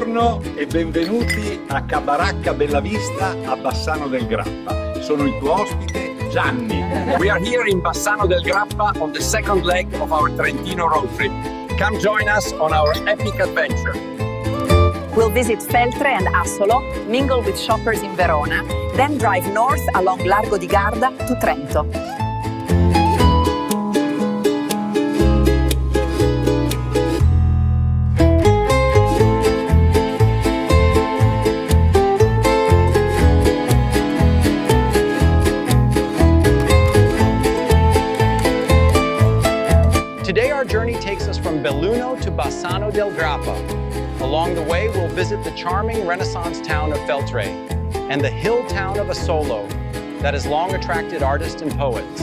Buongiorno e benvenuti a Cabaracca Bella Vista a Bassano del Grappa. Sono il tuo ospite Gianni. We are here in Bassano del Grappa on the second leg of our Trentino road trip. Come join us on our epic adventure. We'll visit Feltre and Asolo, mingle with shoppers in Verona, then drive north along Largo di Garda to Trento. Today our journey takes us from Belluno to Bassano del Grappa. Along the way, we'll visit the charming Renaissance town of Feltre and the hill town of Asolo that has long attracted artists and poets.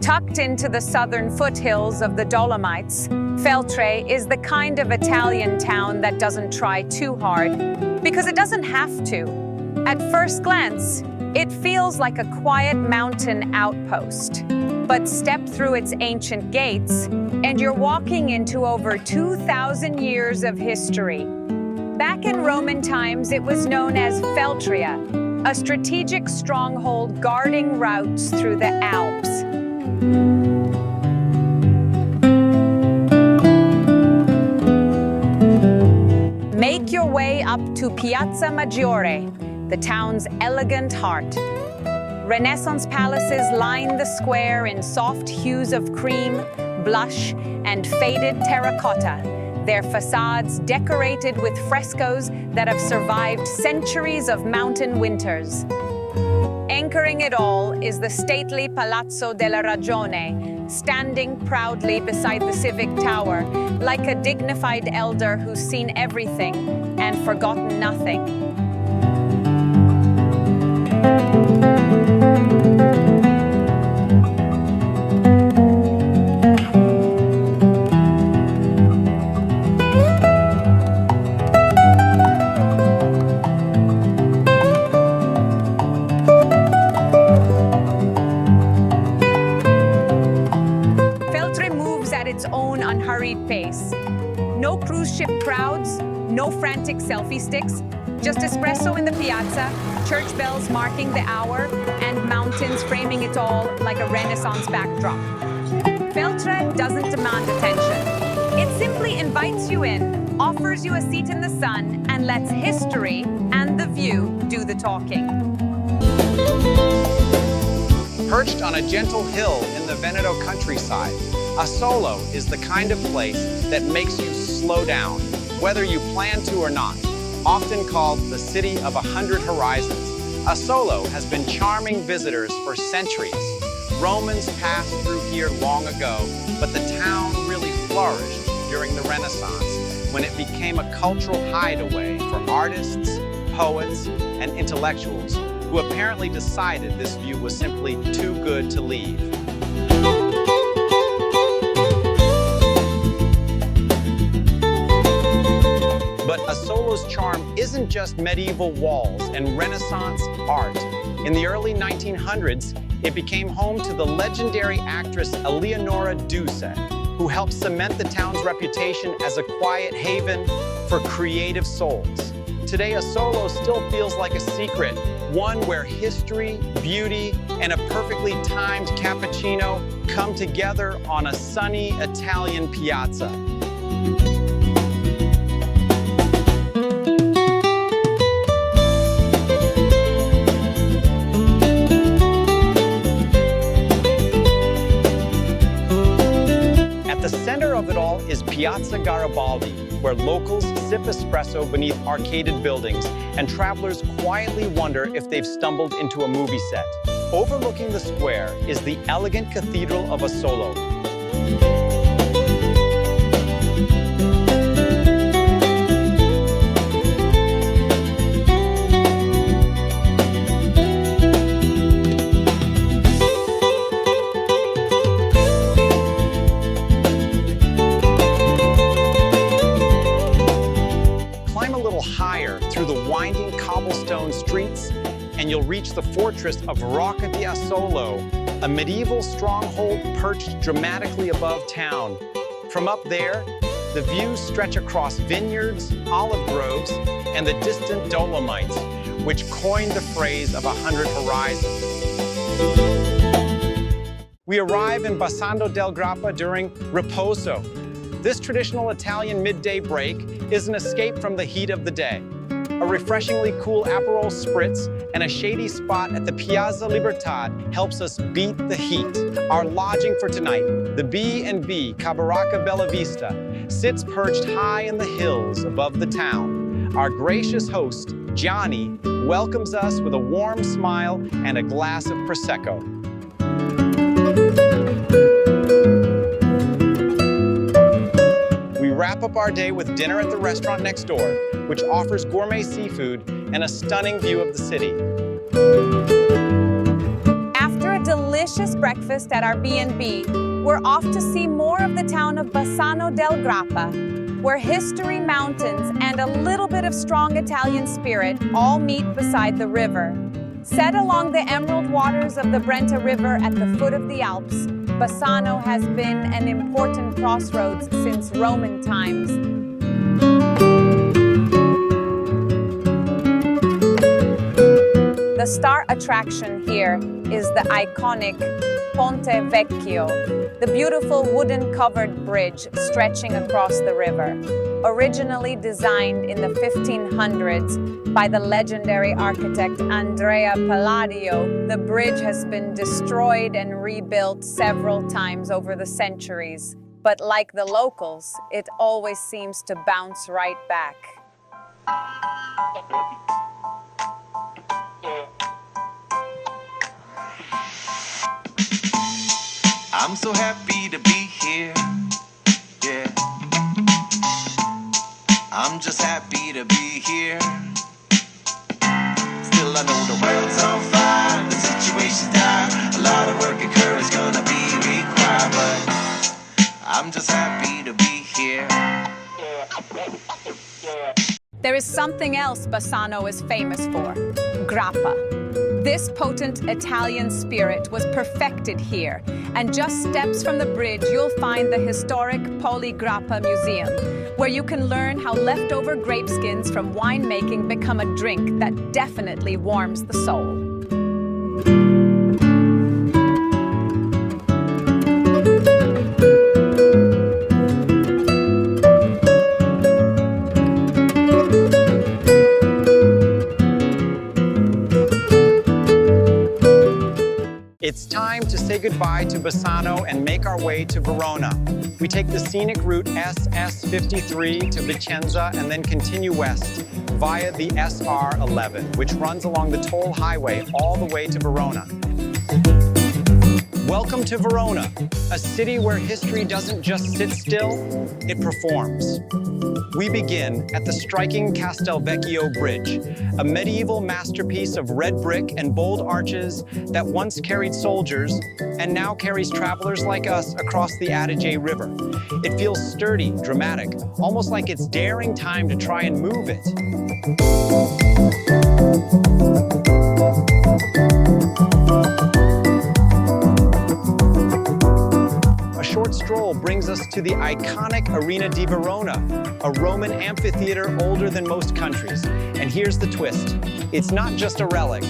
Tucked into the southern foothills of the Dolomites, Feltre is the kind of Italian town that doesn't try too hard because it doesn't have to. At first glance, it feels like a quiet mountain outpost. But step through its ancient gates, and you're walking into over 2,000 years of history. Back in Roman times, it was known as Feltria, a strategic stronghold guarding routes through the Alps. Make your way up to Piazza Maggiore, the town's elegant heart. Renaissance palaces line the square in soft hues of cream, blush, and faded terracotta, their facades decorated with frescoes that have survived centuries of mountain winters. Anchoring it all is the stately Palazzo della Ragione, standing proudly beside the Civic Tower, like a dignified elder who's seen everything and forgotten nothing. Unhurried pace. No cruise ship crowds, no frantic selfie sticks, just espresso in the piazza, church bells marking the hour, and mountains framing it all like a Renaissance backdrop. Feltre doesn't demand attention. It simply invites you in, offers you a seat in the sun, and lets history and the view do the talking. Perched on a gentle hill in the Veneto countryside, Asolo is the kind of place that makes you slow down, whether you plan to or not. Often called the city of 100 horizons, Asolo has been charming visitors for centuries. Romans passed through here long ago, but the town really flourished during the Renaissance, when it became a cultural hideaway for artists, poets, and intellectuals who apparently decided this view was simply too good to leave. But Asolo's charm isn't just medieval walls and Renaissance art. In the early 1900s, it became home to the legendary actress Eleonora Duse, who helped cement the town's reputation as a quiet haven for creative souls. Today, Asolo still feels like a secret, one where history, beauty, and a perfectly timed cappuccino come together on a sunny Italian piazza. The center of it all is Piazza Garibaldi, where locals sip espresso beneath arcaded buildings and travelers quietly wonder if they've stumbled into a movie set. Overlooking the square is the elegant Cathedral of Asolo. Higher through the winding cobblestone streets, and you'll reach the fortress of Rocca di Asolo, a medieval stronghold perched dramatically above town. From up there, the views stretch across vineyards, olive groves, and the distant Dolomites, which coined the phrase of 100 horizons. We arrive in Bassano del Grappa during Riposo. This traditional Italian midday break is an escape from the heat of the day. A refreshingly cool Aperol Spritz and a shady spot at the Piazza Libertad helps us beat the heat. Our lodging for tonight, the B&B Cabaracca Bella Vista, sits perched high in the hills above the town. Our gracious host, Gianni, welcomes us with a warm smile and a glass of Prosecco. We wrap up our day with dinner at the restaurant next door, which offers gourmet seafood and a stunning view of the city. After a delicious breakfast at our B&B, we're off to see more of the town of Bassano del Grappa, where history, mountains, and a little bit of strong Italian spirit all meet beside the river. Set along the emerald waters of the Brenta River at the foot of the Alps, Bassano has been an important crossroads since Roman times. The star attraction here is the iconic Ponte Vecchio, the beautiful wooden-covered bridge stretching across the river. Originally designed in the 1500s by the legendary architect Andrea Palladio, the bridge has been destroyed and rebuilt several times over the centuries. But like the locals, it always seems to bounce right back. I'm so happy to be here, yeah. I'm just happy to be here. Still I know the world's on fire, the situation's dire. A lot of work and courage gonna be required, but I'm just happy to be here. There is something else Bassano is famous for: Grappa. This potent Italian spirit was perfected here, and just steps from the bridge you'll find the historic Poli Grappa Museum, where you can learn how leftover grape skins from winemaking become a drink that definitely warms the soul. It's time to say goodbye to Bassano and make our way to Verona. We take the scenic route SS53 to Vicenza and then continue west via the SR11, which runs along the toll highway all the way to Verona. Welcome to Verona, a city where history doesn't just sit still, it performs. We begin at the striking Castelvecchio Bridge, a medieval masterpiece of red brick and bold arches that once carried soldiers and now carries travelers like us across the Adige River. It feels sturdy, dramatic, almost like it's daring time to try and move it. Short stroll brings us to the iconic Arena di Verona, a Roman amphitheater older than most countries. And here's the twist: it's not just a relic.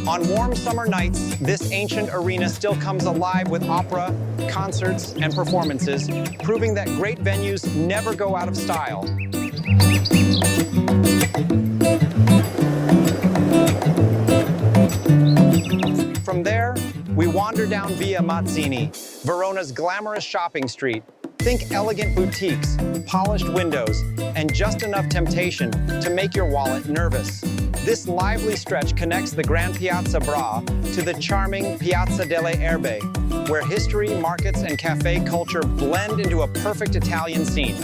On warm summer nights, this ancient arena still comes alive with opera, concerts, and performances, proving that great venues never go out of style. From there, we wander down Via Mazzini, Verona's glamorous shopping street. Think elegant boutiques, polished windows, and just enough temptation to make your wallet nervous. This lively stretch connects the Grand Piazza Bra to the charming Piazza delle Erbe, where history, markets, and cafe culture blend into a perfect Italian scene.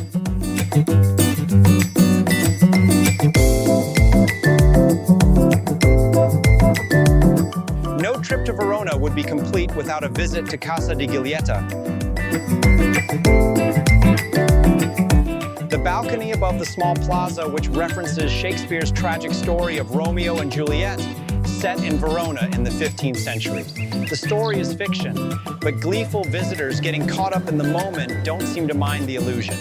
No trip to Verona would be complete without a visit to Casa di Giulietta. The balcony above the small plaza, which references Shakespeare's tragic story of Romeo and Juliet, set in Verona in the 15th century. The story is fiction, but gleeful visitors getting caught up in the moment don't seem to mind the illusion.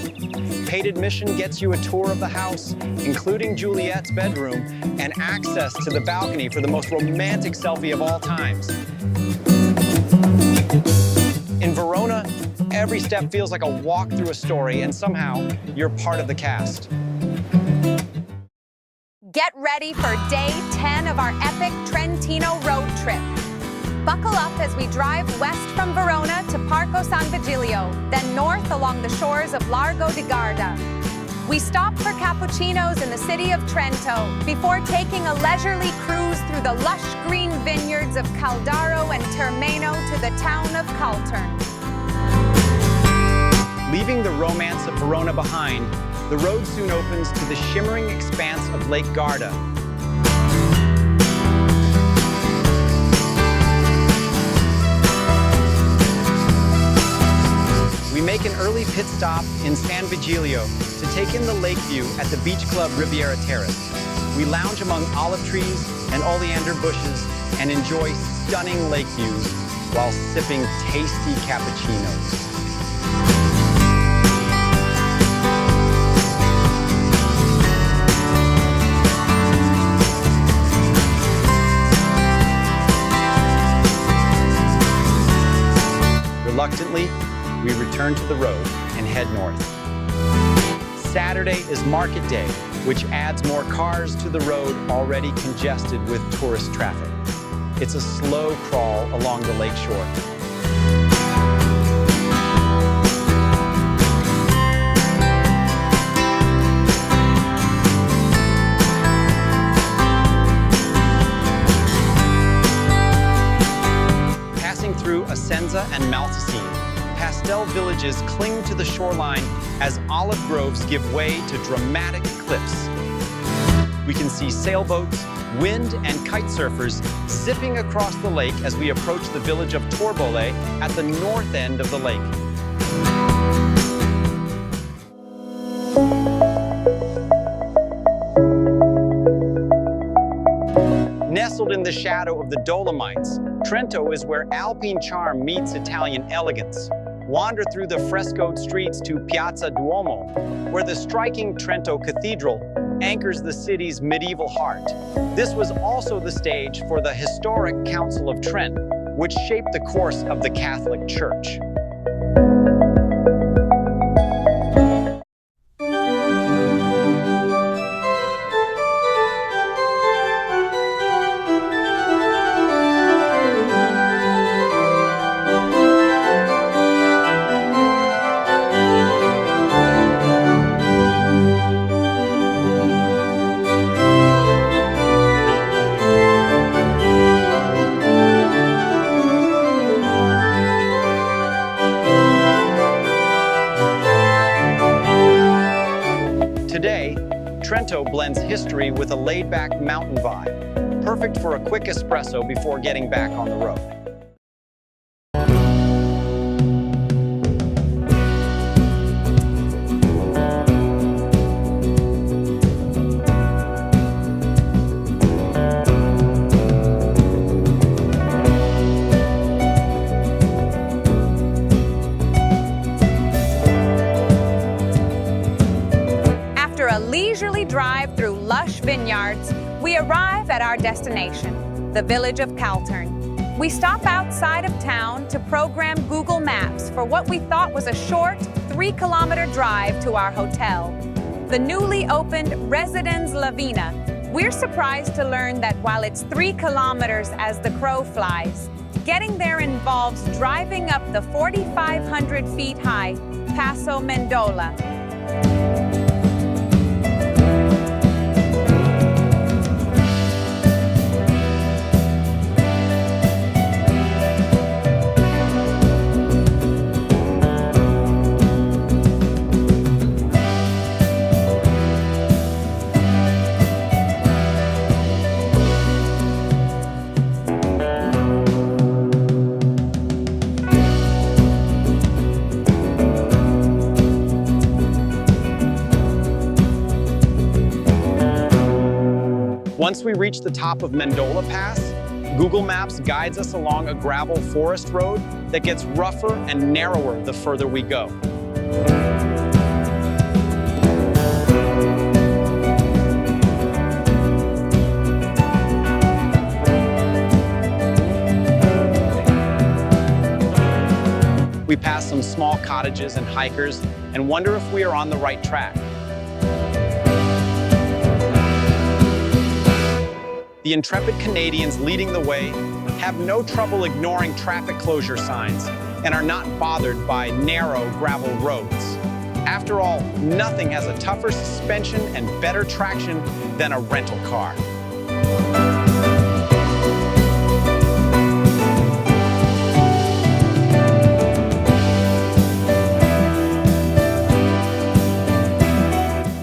Paid admission gets you a tour of the house, including Juliet's bedroom, and access to the balcony for the most romantic selfie of all times. In Verona, every step feels like a walk through a story, and somehow you're part of the cast. Get ready for day 10 of our epic Trentino road trip. Buckle up as we drive west from Verona to Parco San Vigilio, then north along the shores of Largo di Garda. We stop for cappuccinos in the city of Trento before taking a leisurely cruise through the lush green vineyards of Caldaro and Termeno to the town of Caltern. Leaving the romance of Verona behind, the road soon opens to the shimmering expanse of Lake Garda. We make an early pit stop in San Vigilio to take in the lake view at the beach club Riviera Terrace. We lounge among olive trees and oleander bushes and enjoy stunning lake views while sipping tasty cappuccinos. Reluctantly, we return to the road and head north. Saturday is market day, which adds more cars to the road already congested with tourist traffic. It's a slow crawl along the lake shore. Passing through Asenza and Maltesine, pastel villages cling to the shoreline as olive groves give way to dramatic cliffs. We can see sailboats, wind and kite surfers zipping across the lake as we approach the village of Torbole at the north end of the lake. Nestled in the shadow of the Dolomites, Trento is where Alpine charm meets Italian elegance. Wander through the frescoed streets to Piazza Duomo, where the striking Trento Cathedral anchors the city's medieval heart. This was also the stage for the historic Council of Trent, which shaped the course of the Catholic Church. Today, Trento blends history with a laid-back mountain vibe, perfect for a quick espresso before getting back on the road. After a leisurely drive through lush vineyards, we arrive at our destination, the village of Caltern. We stop outside of town to program Google Maps for what we thought was a short 3-kilometer drive to our hotel, the newly opened Residence Lavina. We're surprised to learn that while it's 3 kilometers as the crow flies, getting there involves driving up the 4,500 feet high Passo Mendola. Once we reach the top of Mendola Pass, Google Maps guides us along a gravel forest road that gets rougher and narrower the further we go. We pass some small cottages and hikers and wonder if we are on the right track. The intrepid Canadians leading the way have no trouble ignoring traffic closure signs and are not bothered by narrow gravel roads. After all, nothing has a tougher suspension and better traction than a rental car.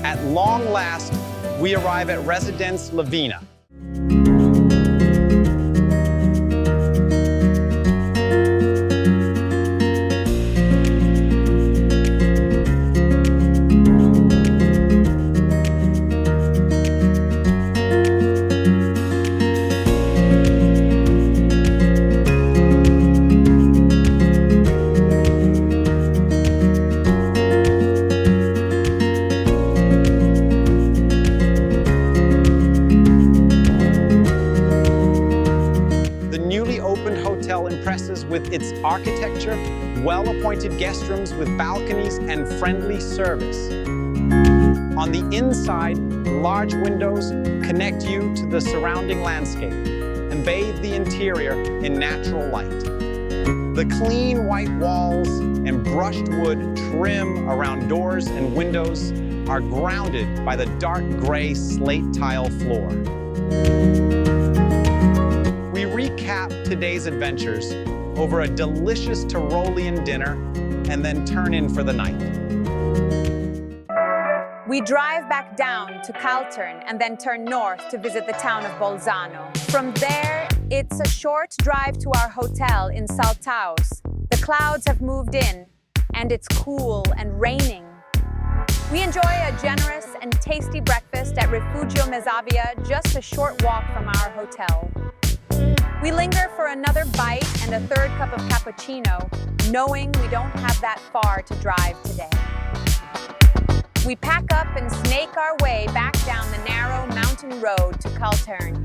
At long last, we arrive at Residence Lavina. Impresses with its architecture, well-appointed guest rooms with balconies and friendly service. On the inside, large windows connect you to the surrounding landscape and bathe the interior in natural light. The clean white walls and brushed wood trim around doors and windows are grounded by the dark gray slate tile floor. We recap today's adventures over a delicious Tyrolean dinner and then turn in for the night. We drive back down to Caltern and then turn north to visit the town of Bolzano. From there, it's a short drive to our hotel in Saltaus. The clouds have moved in, and it's cool and raining. We enjoy a generous and tasty breakfast at Refugio Mezzavia, just a short walk from our hotel. We linger for another bite and a third cup of cappuccino, knowing we don't have that far to drive today. We pack up and snake our way back down the narrow mountain road to Caltern.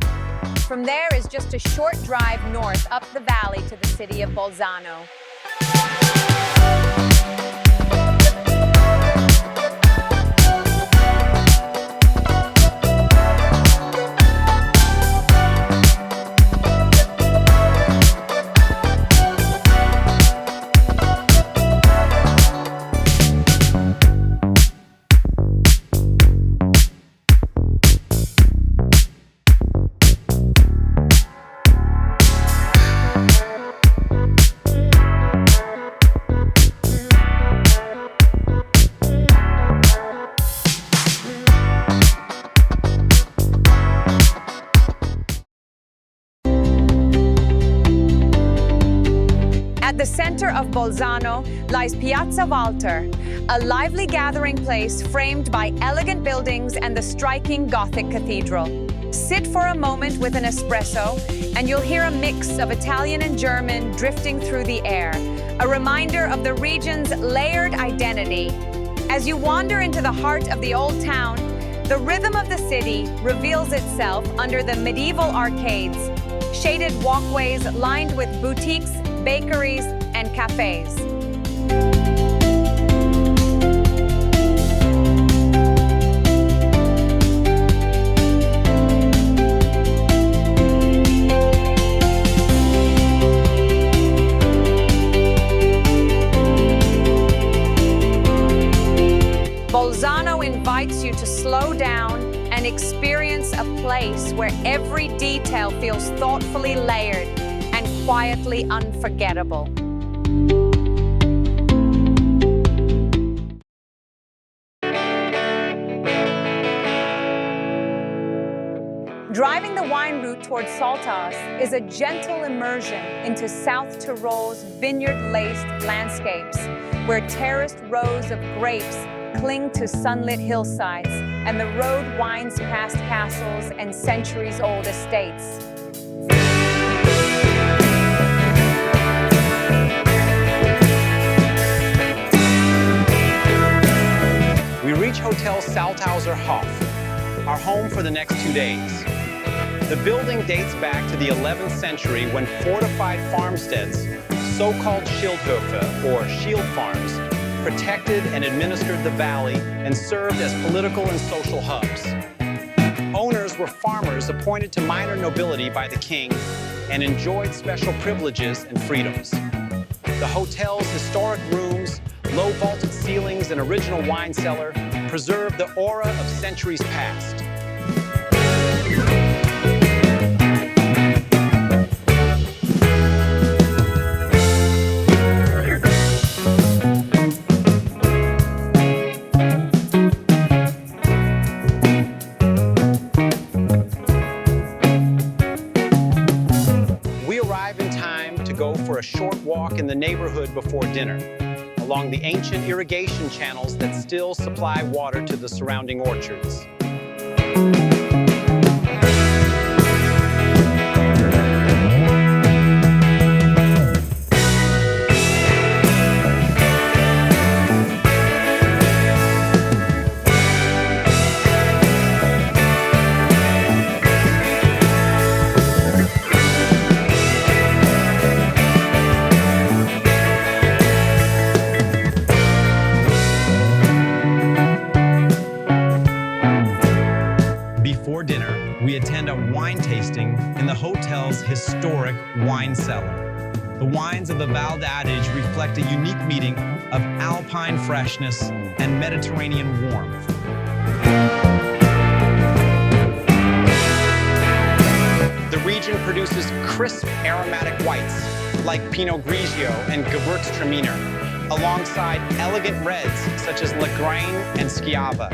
From there is just a short drive north up the valley to the city of Bolzano. At the center of Bolzano lies Piazza Walter, a lively gathering place framed by elegant buildings and the striking Gothic cathedral. Sit for a moment with an espresso, and you'll hear a mix of Italian and German drifting through the air, a reminder of the region's layered identity. As you wander into the heart of the old town, the rhythm of the city reveals itself under the medieval arcades, shaded walkways lined with boutiques, bakeries, and cafes. Bolzano invites you to slow down and experience a place where every detail feels thoughtfully layered and quietly unforgettable. Driving the wine route towards Saltaus is a gentle immersion into South Tyrol's vineyard-laced landscapes, where terraced rows of grapes cling to sunlit hillsides and the road winds past castles and centuries-old estates. We reach Hotel Saltaus Hof, our home for the next 2 days. The building dates back to the 11th century when fortified farmsteads, so-called Schildhöfe or shield farms, protected and administered the valley and served as political and social hubs. Owners were farmers appointed to minor nobility by the king and enjoyed special privileges and freedoms. The hotel's historic rooms, low vaulted ceilings, and original wine cellar preserve the aura of centuries past. We arrive in time to go for a short walk in the neighborhood before dinner, along the ancient irrigation channels that still supply water to the surrounding orchards. Before dinner, we attend a wine tasting in the hotel's historic wine cellar. The wines of the Val d'Adige reflect a unique meeting of alpine freshness and Mediterranean warmth. The region produces crisp aromatic whites like Pinot Grigio and Gewürztraminer, alongside elegant reds such as Lagrange and Schiava.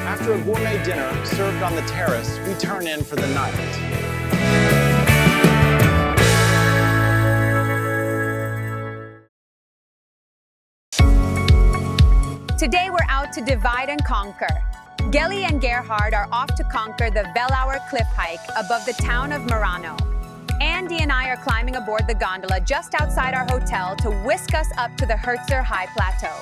After a gourmet dinner served on the terrace, we turn in for the night. Today we're out to divide and conquer. Gelly and Gerhard are off to conquer the Wellauer cliff hike above the town of Merano. Andy and I are climbing aboard the gondola just outside our hotel to whisk us up to the Herzer High Plateau.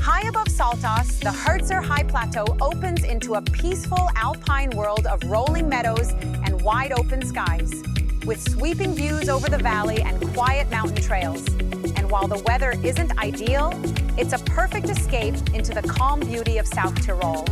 High above Saltaus, the Herzer High Plateau opens into a peaceful alpine world of rolling meadows and wide open skies, with sweeping views over the valley and quiet mountain trails. And while the weather isn't ideal, it's a perfect escape into the calm beauty of South Tyrol.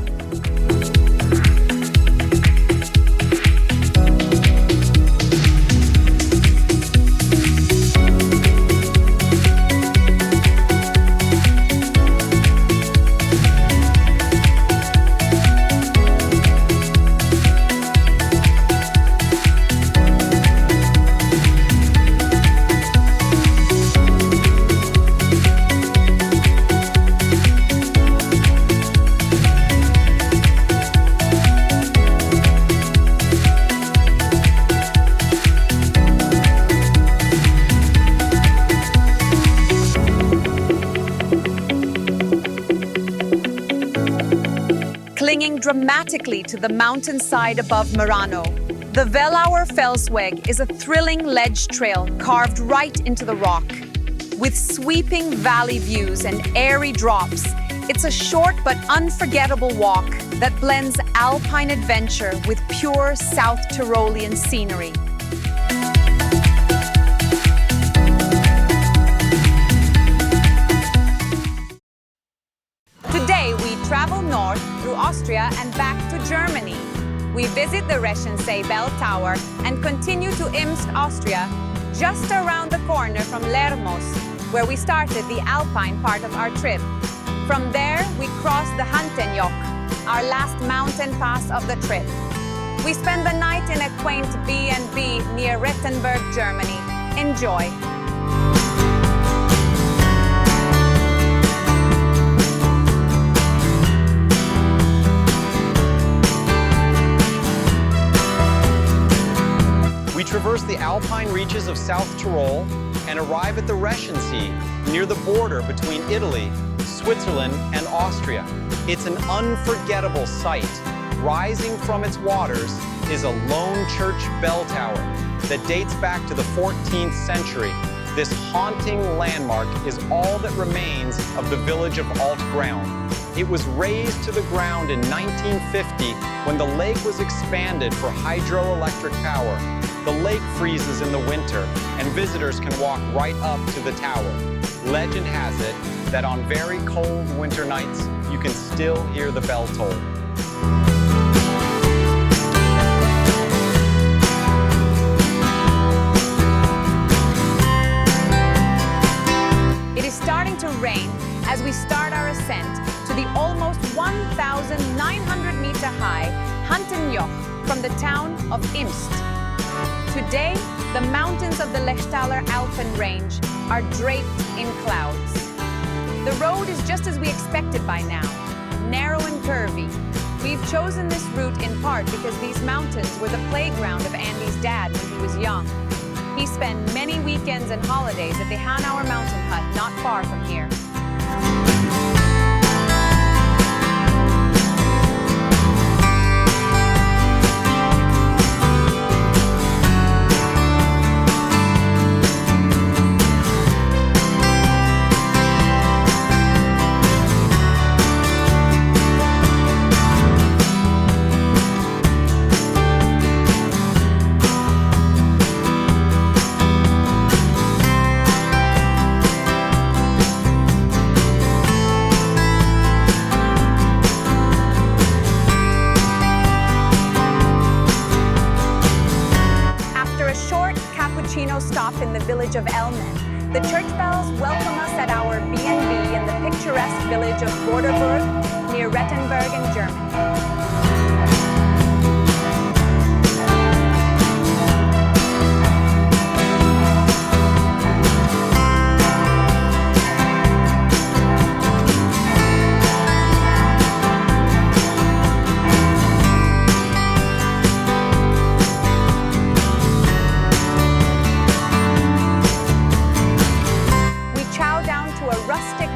Clinging dramatically to the mountainside above Merano, the Wellauer Felsweg is a thrilling ledge trail carved right into the rock. With sweeping valley views and airy drops, it's a short but unforgettable walk that blends alpine adventure with pure South Tyrolean scenery. Today we travel north through Austria and back to Germany. We visit the Reschensee Bell Tower and continue to Imst, Austria, just around the corner from Lermos, where we started the alpine part of our trip. From there, we cross the Hahntennjoch, our last mountain pass of the trip. We spend the night in a quaint B&B near Rettenberg, Germany. Enjoy! We traverse the Alpine alpine reaches of South Tyrol and arrive at the Reschensee, near the border between Italy, Switzerland, and Austria. It's an unforgettable sight. Rising from its waters is a lone church bell tower that dates back to the 14th century. This haunting landmark is all that remains of the village of Altground. It was razed to the ground in 1950 when the lake was expanded for hydroelectric power. The lake freezes in the winter and visitors can walk right up to the tower. Legend has it that on very cold winter nights, you can still hear the bell toll. It is starting to rain as we start our ascent to the almost 1,900 meter high Hahntennjoch from the town of Imst. Today, the mountains of the Lechtaler Alpen range are draped in clouds. The road is just as we expected by now, narrow and curvy. We've chosen this route in part because these mountains were the playground of Andy's dad when he was young. He spent many weekends and holidays at the Hanauer mountain hut not far from here. Stop in the village of Elmen. The church bells welcome us at our B&B in the picturesque village of Vorderburg near Rettenberg in Germany.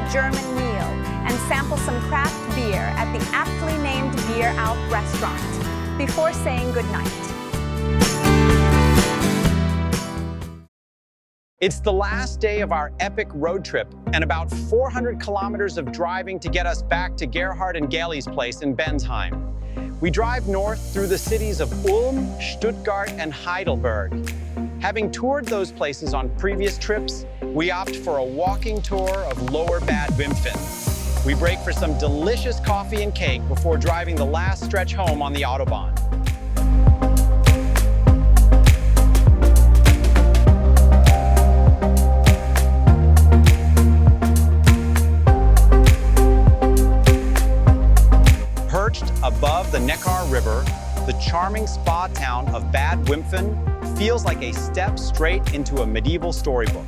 German meal and sample some craft beer at the aptly named Bier Alp restaurant before saying goodnight. It's the last day of our epic road trip and about 400 kilometers of driving to get us back to Gerhard and Gailey's place in Bensheim. We drive north through the cities of Ulm, Stuttgart, and Heidelberg. Having toured those places on previous trips, we opt for a walking tour of Lower Bad Wimpfen. We break for some delicious coffee and cake before driving the last stretch home on the Autobahn. Perched above the Neckar River, the charming spa town of Bad Wimpfen feels like a step straight into a medieval storybook.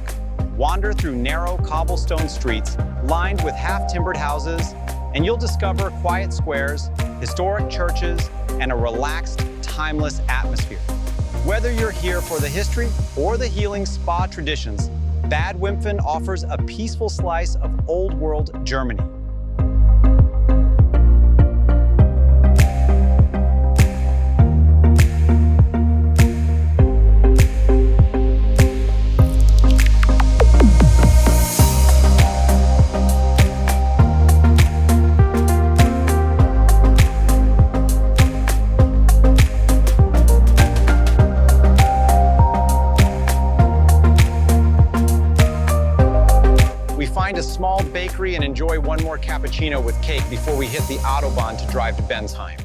Wander through narrow cobblestone streets lined with half-timbered houses, and you'll discover quiet squares, historic churches, and a relaxed, timeless atmosphere. Whether you're here for the history or the healing spa traditions, Bad Wimpfen offers a peaceful slice of old-world Germany. A small bakery and enjoy one more cappuccino with cake before we hit the Autobahn to drive to Bensheim.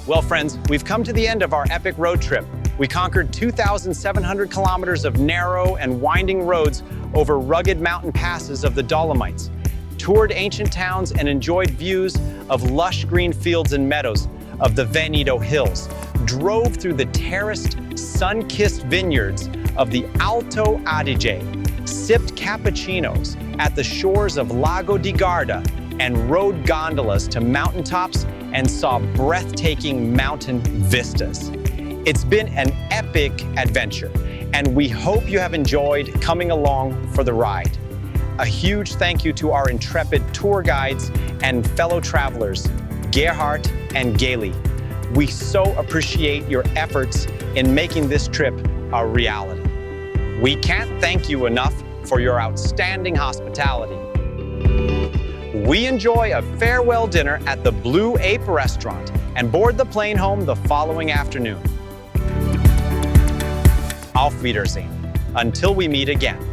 Well, friends, we've come to the end of our epic road trip. We conquered 2,700 kilometers of narrow and winding roads over rugged mountain passes of the Dolomites, toured ancient towns, and enjoyed views of lush green fields and meadows. of the Venito Hills, drove through the terraced, sun-kissed vineyards of the Alto Adige, sipped cappuccinos at the shores of Lago di Garda, and rode gondolas to mountaintops and saw breathtaking mountain vistas. It's been an epic adventure, and we hope you have enjoyed coming along for the ride. A huge thank you to our intrepid tour guides and fellow travelers, Gerhard and Gailey. We so appreciate your efforts in making this trip a reality. We can't thank you enough for your outstanding hospitality. We enjoy a farewell dinner at the Blue Ape restaurant and board the plane home the following afternoon. Auf Wiedersehen. Until we meet again.